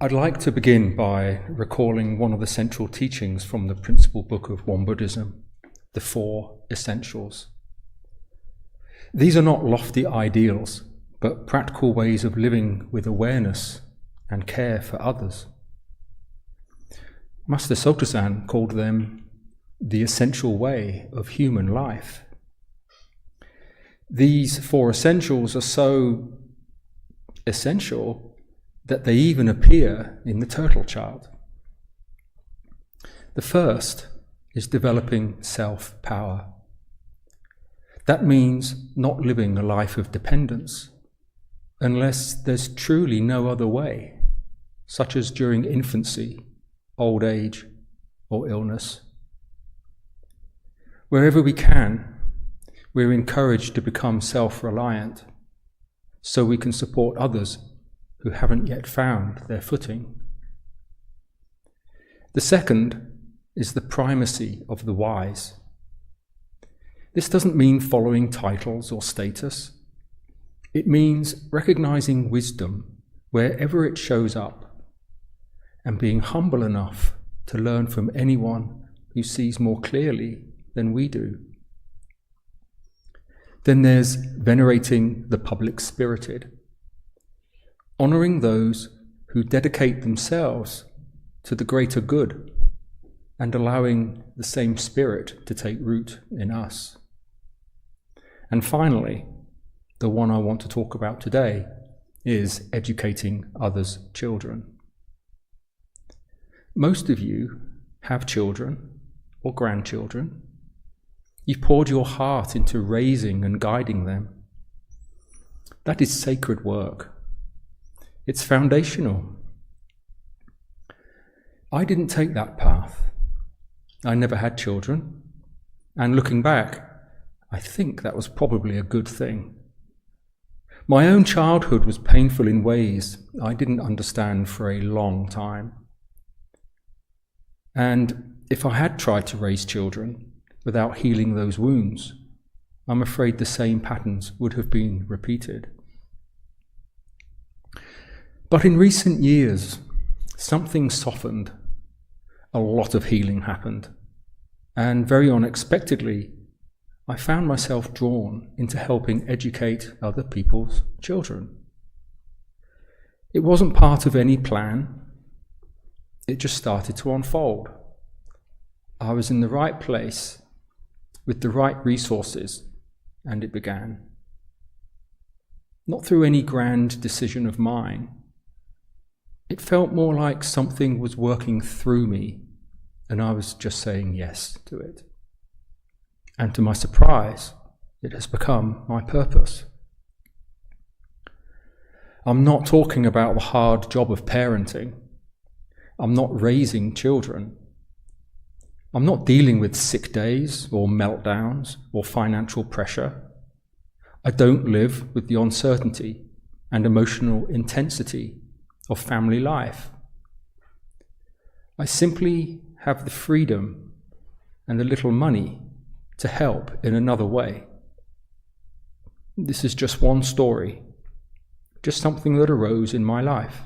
I'd like to begin by recalling one of the central teachings from the principal book of Won Buddhism, the Four Essentials. These are not lofty ideals, but practical ways of living with awareness and care for others. Master Sotasan called them the essential way of human life. These four essentials are so essential that they even appear in the turtle chart. The first is developing self-power. That means not living a life of dependence unless there's truly no other way, such as during infancy, old age, or illness. Wherever we can, we're encouraged to become self-reliant so we can support others who haven't yet found their footing. The second is the primacy of the wise. This doesn't mean following titles or status. It means recognizing wisdom wherever it shows up and being humble enough to learn from anyone who sees more clearly than we do. Then there's venerating the public-spirited, honoring those who dedicate themselves to the greater good and allowing the same spirit to take root in us. And finally, the one I want to talk about today is educating others' children. Most of you have children or grandchildren. You've poured your heart into raising and guiding them. That is sacred work. It's foundational. I didn't take that path. I never had children, and looking back, I think that was probably a good thing. My own childhood was painful in ways I didn't understand for a long time. And if I had tried to raise children without healing those wounds, I'm afraid the same patterns would have been repeated. But in recent years, something softened. A lot of healing happened. And very unexpectedly, I found myself drawn into helping educate other people's children. It wasn't part of any plan. It just started to unfold. I was in the right place with the right resources, and it began. Not through any grand decision of mine. It felt more like something was working through me, and I was just saying yes to it. And to my surprise, it has become my purpose. I'm not talking about the hard job of parenting. I'm not raising children. I'm not dealing with sick days or meltdowns or financial pressure. I don't live with the uncertainty and emotional intensity of family life. I simply have the freedom and the little money to help in another way. This is just one story, just something that arose in my life.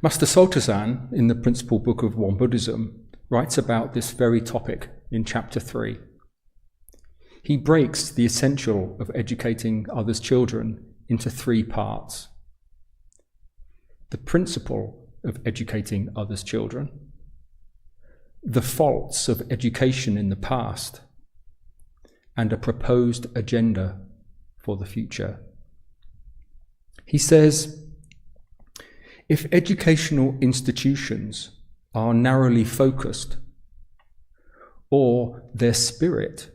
Master Sotasan, in the principal book of Won Buddhism, writes about this very topic in chapter 3. He breaks the essential of educating others' children into 3 parts. The principle of educating others' children, the faults of education in the past, and a proposed agenda for the future. He says, if educational institutions are narrowly focused, or their spirit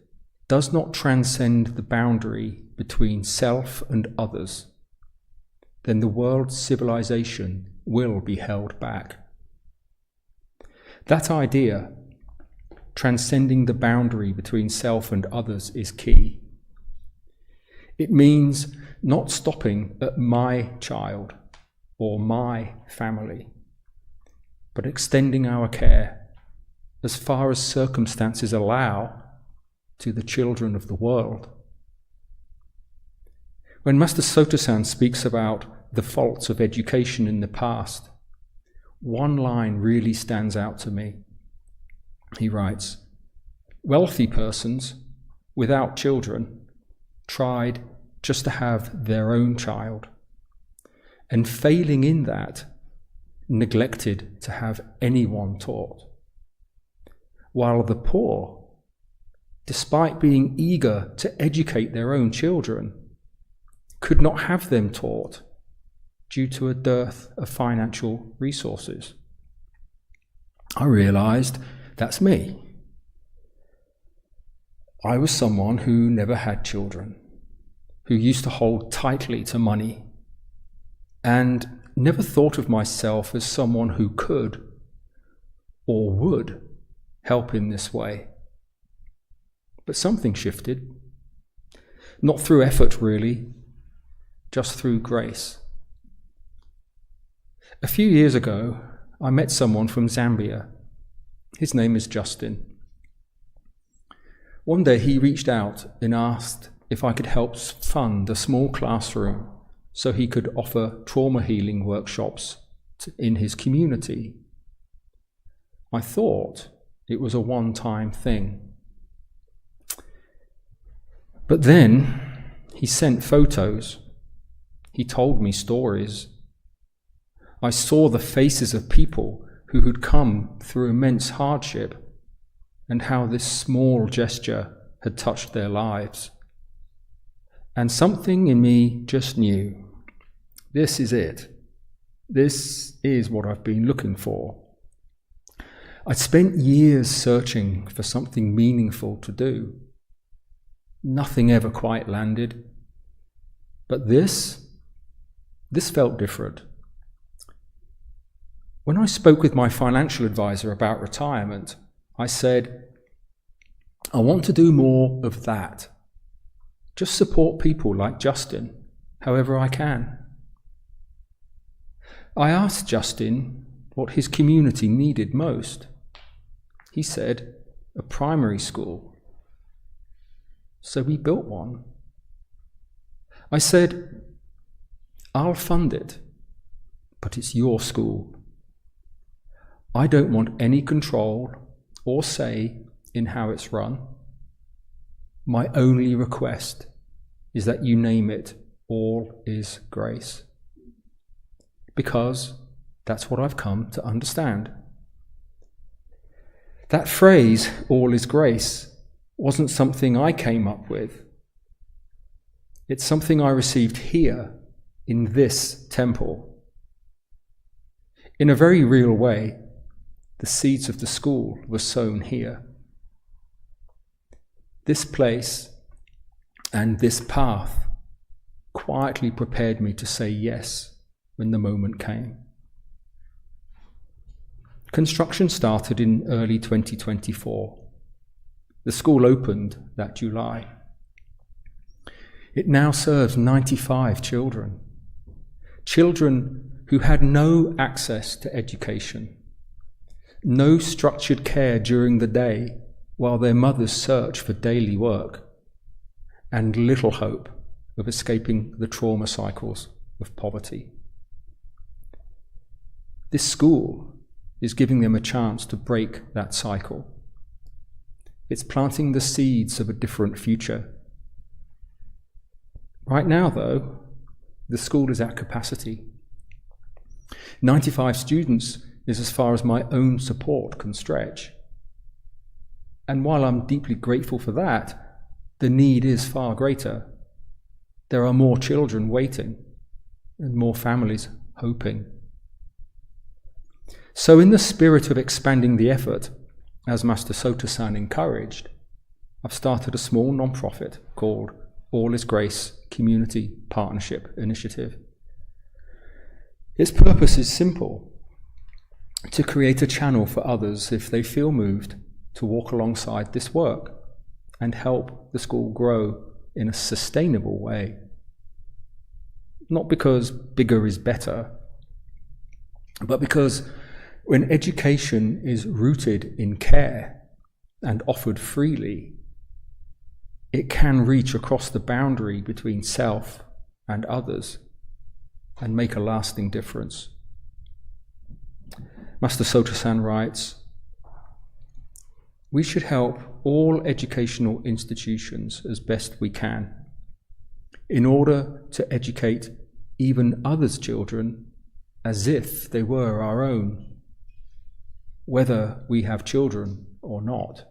does not transcend the boundary between self and others, then the world's civilization will be held back. That idea, transcending the boundary between self and others, is key. It means not stopping at my child or my family, but extending our care as far as circumstances allow to the children of the world. When Master Sotasan speaks about the faults of education in the past, one line really stands out to me. He writes, "Wealthy persons without children tried just to have their own child, and failing in that, neglected to have anyone taught. While the poor, despite being eager to educate their own children, could not have them taught due to a dearth of financial resources." I realized that's me. I was someone who never had children, who used to hold tightly to money, and never thought of myself as someone who could or would help in this way. But something shifted. Not through effort, really, just through grace. A few years ago, I met someone from Zambia. His name is Justin. One day he reached out and asked if I could help fund a small classroom so he could offer trauma healing workshops in his community. I thought it was a one-time thing. But then he sent photos. He told me stories. I saw the faces of people who had come through immense hardship and how this small gesture had touched their lives. And something in me just knew, this is it. This is what I've been looking for. I'd spent years searching for something meaningful to do. Nothing ever quite landed. But this felt different. When I spoke with my financial advisor about retirement, I said, I want to do more of that. Just support people like Justin, however I can. I asked Justin what his community needed most. He said, a primary school. So we built one. I said, I'll fund it, but it's your school. I don't want any control or say in how it's run. My only request is that you name it All is Grace. Because that's what I've come to understand. That phrase, all is grace, wasn't something I came up with. It's something I received here in this temple. In a very real way, the seeds of the school were sown here. This place and this path quietly prepared me to say yes when the moment came. Construction started in early 2024. The school opened that July. It now serves 95 children. Children who had no access to education, no structured care during the day while their mothers search for daily work, and little hope of escaping the trauma cycles of poverty. This school is giving them a chance to break that cycle. It's planting the seeds of a different future. Right now, though, the school is at capacity. 95 students is as far as my own support can stretch. And while I'm deeply grateful for that, the need is far greater. There are more children waiting and more families hoping. So in the spirit of expanding the effort, as Master Soto-san encouraged, I've started a small non-profit called All is Grace Community Partnership Initiative. Its purpose is simple: to create a channel for others if they feel moved to walk alongside this work and help the school grow in a sustainable way. Not because bigger is better, but because when education is rooted in care and offered freely, it can reach across the boundary between self and others. and make a lasting difference. Master Soto-san writes, "We should help all educational institutions as best we can in order to educate even others' children as if they were our own, whether we have children or not,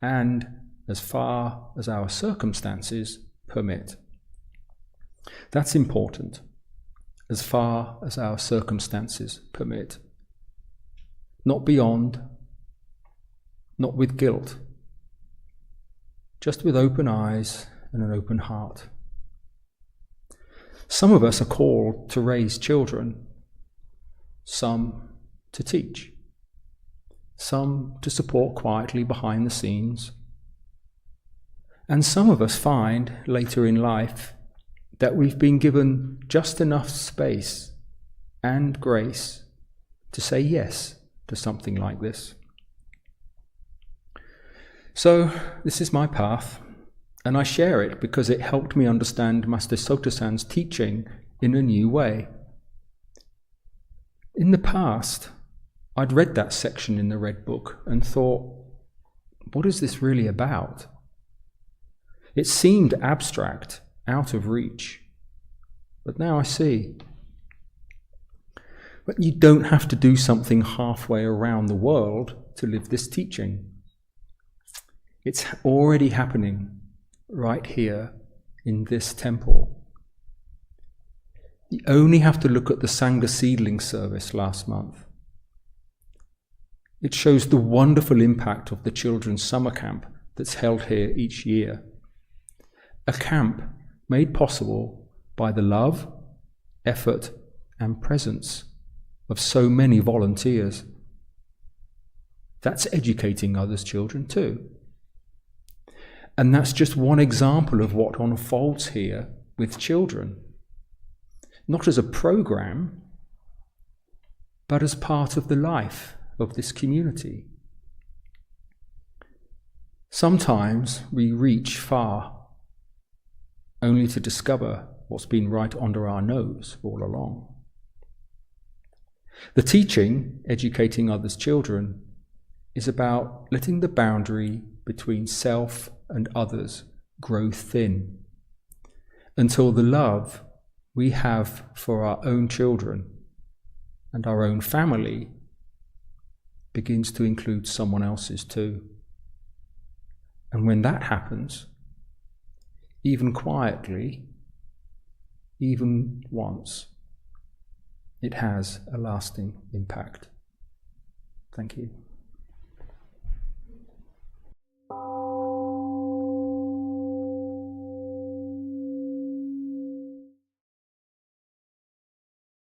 and as far as our circumstances permit." That's important, as far as our circumstances permit. Not beyond, not with guilt, just with open eyes and an open heart. Some of us are called to raise children, some to teach, some to support quietly behind the scenes, and some of us find later in life that we've been given just enough space and grace to say yes to something like this. So this is my path, and I share it because it helped me understand Master Soto-san's teaching in a new way. In the past, I'd read that section in the Red Book and thought, what is this really about? It seemed abstract, out of reach, but now I see. But you don't have to do something halfway around the world to live this teaching. It's already happening right here in this temple. You only have to look at the Sangha Seedling service last month. It shows the wonderful impact of the children's summer camp that's held here each year. A camp made possible by the love, effort, and presence of so many volunteers. That's educating others' children too. And that's just one example of what unfolds here with children. Not as a program, but as part of the life of this community. Sometimes we reach far, only to discover what's been right under our nose all along. The teaching, educating others' children, is about letting the boundary between self and others grow thin until the love we have for our own children and our own family begins to include someone else's too. And when that happens, even quietly, even once, it has a lasting impact. Thank you.